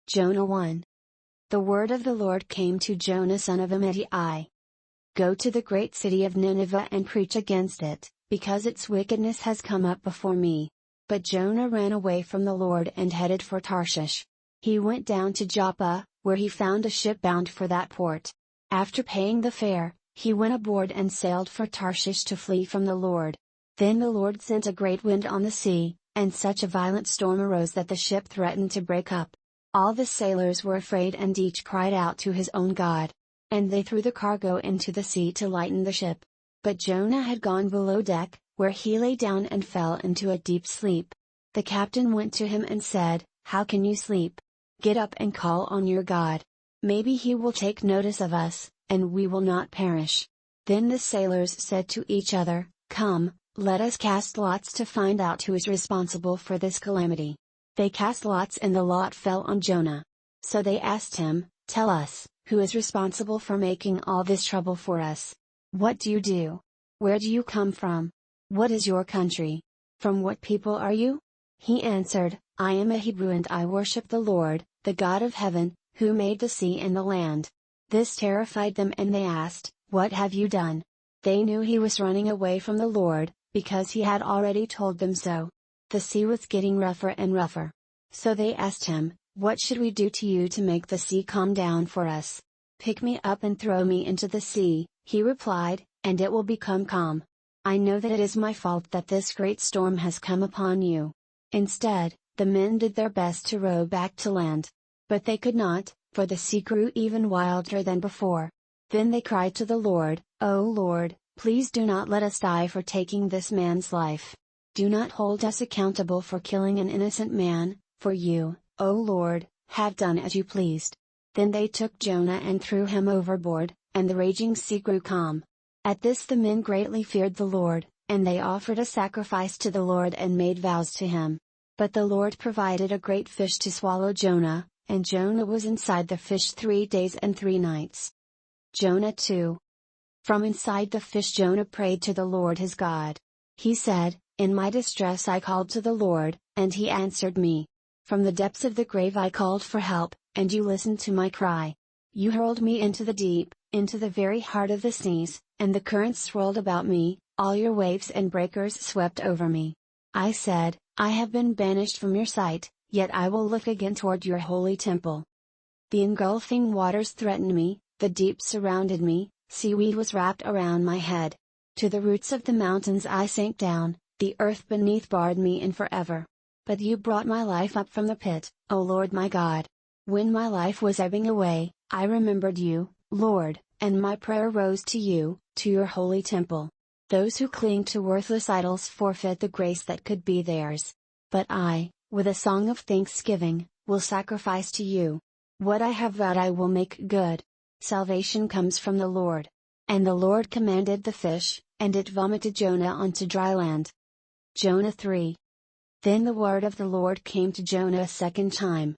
Jonah 1. The word of the Lord came to Jonah son of Amittai. Go to the great city of Nineveh and preach against it, because its wickedness has come up before me. But Jonah ran away from the Lord and headed for Tarshish. He went down to Joppa, where he found a ship bound for that port. After paying the fare, he went aboard and sailed for Tarshish to flee from the Lord. Then the Lord sent a great wind on the sea, and such a violent storm arose that the ship threatened to break up. All the sailors were afraid and each cried out to his own God. And they threw the cargo into the sea to lighten the ship. But Jonah had gone below deck, where he lay down and fell into a deep sleep. The captain went to him and said, "How can you sleep? Get up and call on your God. Maybe he will take notice of us, and we will not perish." Then the sailors said to each other, "Come, let us cast lots to find out who is responsible for this calamity." They cast lots and the lot fell on Jonah. So they asked him, "Tell us, who is responsible for making all this trouble for us? What do you do? Where do you come from? What is your country? From what people are you?" He answered, "I am a Hebrew and I worship the Lord, the God of heaven, who made the sea and the land." This terrified them and they asked, "What have you done?" They knew he was running away from the Lord, because he had already told them so. The sea was getting rougher and rougher. So they asked him, "What should we do to you to make the sea calm down for us?" "Pick me up and throw me into the sea," he replied, "and it will become calm. I know that it is my fault that this great storm has come upon you." Instead, the men did their best to row back to land. But they could not, for the sea grew even wilder than before. Then they cried to the Lord, "O Lord, please do not let us die for taking this man's life. Do not hold us accountable for killing an innocent man, for you, O Lord, have done as you pleased." Then they took Jonah and threw him overboard, and the raging sea grew calm. At this the men greatly feared the Lord, and they offered a sacrifice to the Lord and made vows to him. But the Lord provided a great fish to swallow Jonah, and Jonah was inside the fish 3 days and 3 nights. Jonah 2. From inside the fish Jonah prayed to the Lord his God. He said, "In my distress I called to the Lord, and he answered me. From the depths of the grave I called for help, and you listened to my cry. You hurled me into the deep, into the very heart of the seas, and the currents swirled about me, all your waves and breakers swept over me. I said, I have been banished from your sight, yet I will look again toward your holy temple. The engulfing waters threatened me, the deep surrounded me, seaweed was wrapped around my head. To the roots of the mountains I sank down, the earth beneath barred me in forever. But you brought my life up from the pit, O Lord my God. When my life was ebbing away, I remembered you, Lord, and my prayer rose to you, to your holy temple. Those who cling to worthless idols forfeit the grace that could be theirs. But I, with a song of thanksgiving, will sacrifice to you. What I have vowed I will make good. Salvation comes from the Lord." And the Lord commanded the fish, and it vomited Jonah onto dry land. Jonah 3. Then the word of the Lord came to Jonah a second time.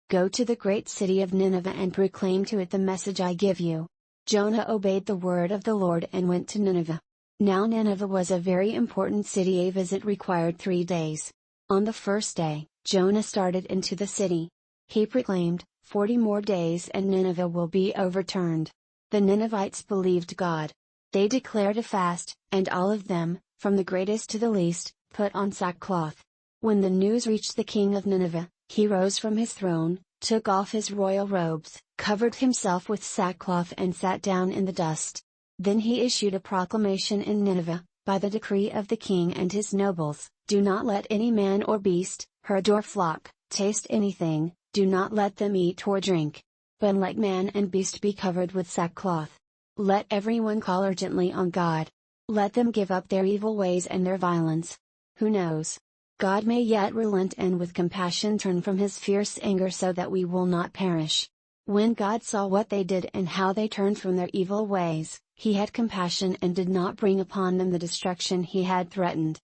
"Go to the great city of Nineveh and proclaim to it the message I give you." Jonah obeyed the word of the Lord and went to Nineveh. Now Nineveh was a very important city. A visit required 3 days. On the first day, Jonah started into the city. He proclaimed, 40 more days and Nineveh will be overturned. The Ninevites believed God. They declared a fast, and all of them, from the greatest to the least, put on sackcloth. When the news reached the king of Nineveh, he rose from his throne, took off his royal robes, covered himself with sackcloth and sat down in the dust. Then he issued a proclamation in Nineveh, by the decree of the king and his nobles, "Do not let any man or beast, herd or flock, taste anything, do not let them eat or drink. But let man and beast be covered with sackcloth. Let everyone call urgently on God. Let them give up their evil ways and their violence. Who knows? God may yet relent and with compassion turn from his fierce anger so that we will not perish." When God saw what they did and how they turned from their evil ways, he had compassion and did not bring upon them the destruction he had threatened.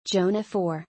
Jonah 4.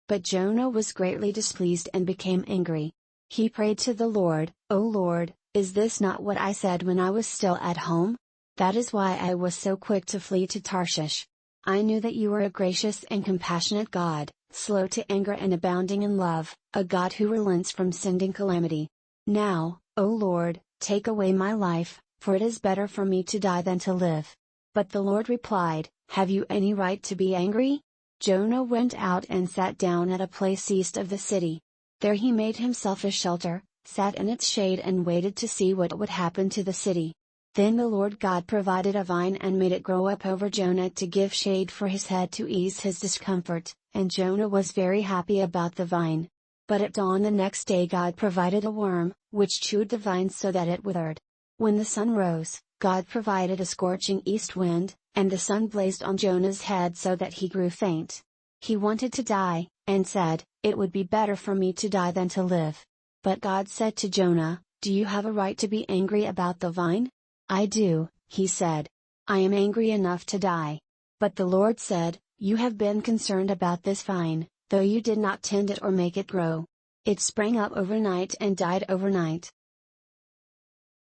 But Jonah was greatly displeased and became angry. He prayed to the Lord, "O Lord, is this not what I said when I was still at home? That is why I was so quick to flee to Tarshish. I knew that you were a gracious and compassionate God, slow to anger and abounding in love, a God who relents from sending calamity. Now, O Lord, take away my life, for it is better for me to die than to live." But the Lord replied, "Have you any right to be angry?" Jonah went out and sat down at a place east of the city. There he made himself a shelter, sat in its shade and waited to see what would happen to the city. Then the Lord God provided a vine and made it grow up over Jonah to give shade for his head to ease his discomfort, and Jonah was very happy about the vine. But at dawn the next day God provided a worm, which chewed the vine so that it withered. When the sun rose, God provided a scorching east wind, and the sun blazed on Jonah's head so that he grew faint. He wanted to die, and said, "It would be better for me to die than to live." But God said to Jonah, "Do you have a right to be angry about the vine?" "I do," he said. "I am angry enough to die." But the Lord said, "You have been concerned about this vine, though you did not tend it or make it grow. It sprang up overnight and died overnight.